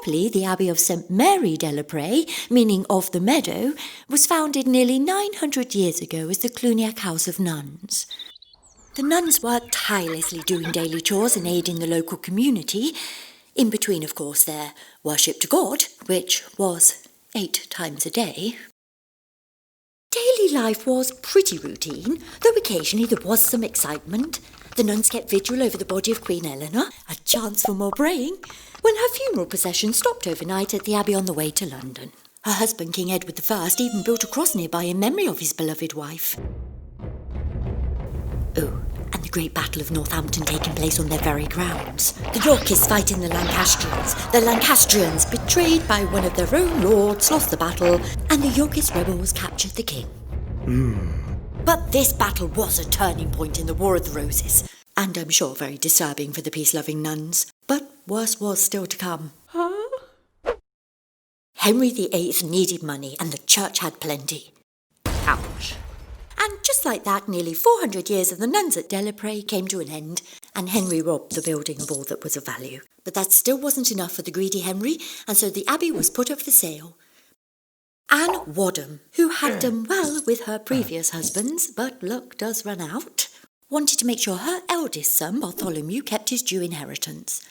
Properly, the Abbey of St Mary Delapré, meaning of the meadow, was founded nearly 900 years ago as the Cluniac House of Nuns. The nuns worked tirelessly doing daily chores and aiding the local community, in between, of course, their worship to God, which was 8 times a day. Daily life was pretty routine, though occasionally there was some excitement. The nuns kept vigil over the body of Queen Eleanor, a chance for more praying, when her funeral procession stopped overnight at the Abbey on the way to London. Her husband, King Edward I, even built a cross nearby in memory of his beloved wife. Oh, and the great Battle of Northampton taking place on their very grounds. The Yorkists fighting the Lancastrians. The Lancastrians, betrayed by one of their own lords, lost the battle, and the Yorkist rebels captured the king. But this battle was a turning point in the War of the Roses, and I'm sure very disturbing for the peace-loving nuns. But worse was still to come. Henry VIII needed money, and the church had plenty. Ouch. And just like that, nearly 400 years of the nuns at Delapré came to an end, and Henry robbed the building of all that was of value. But that still wasn't enough for the greedy Henry, and so the abbey was put up for sale. Anne Wadham, who had done well with her previous husbands, but luck does run out, wanted to make sure her eldest son, Bartholomew, kept his due inheritance.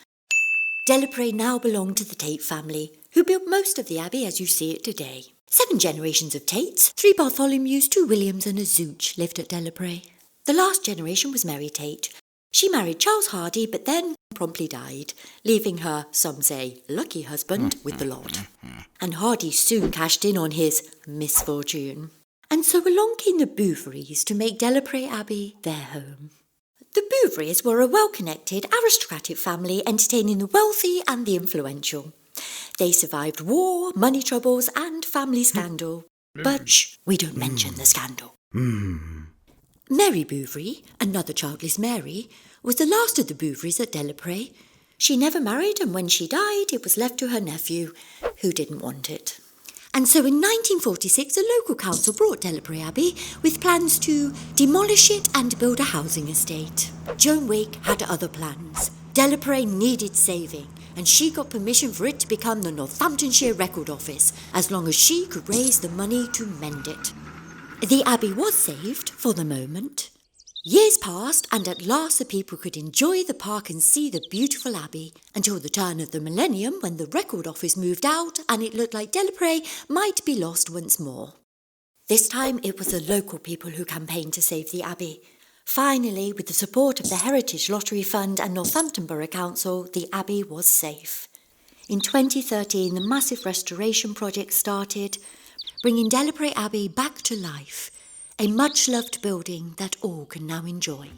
Delapré now belonged to the Tate family, who built most of the abbey as you see it today. 7 generations of Tates, 3 Bartholomews, 2 Williams and a Zooch lived at Delapré. The last generation was Mary Tate. She married Charles Hardy, but then promptly died, leaving her, some say, lucky husband with the lot. And Hardy soon cashed in on his misfortune. And so along came the Bouverys to make Delapré Abbey their home. The Bouverys were a well-connected, aristocratic family entertaining the wealthy and the influential. They survived war, money troubles and family scandal. But shh, we don't mention the scandal. Mary Bouvery, another childless Mary, was the last of the Bouverys at Delapré. She never married, and when she died, it was left to her nephew, who didn't want it. And so in 1946, a local council brought Delapré Abbey with plans to demolish it and build a housing estate. Joan Wake had other plans. Delapré needed saving, and she got permission for it to become the Northamptonshire Record Office, as long as she could raise the money to mend it. The abbey was saved, for the moment. Years passed, and at last the people could enjoy the park and see the beautiful abbey, until the turn of the millennium, when the Record Office moved out and it looked like Delapré might be lost once more. This time it was the local people who campaigned to save the abbey. Finally, with the support of the Heritage Lottery Fund and Northampton Borough Council, the abbey was safe. In 2013, the massive restoration project started, bringing Delapré Abbey back to life, a much-loved building that all can now enjoy.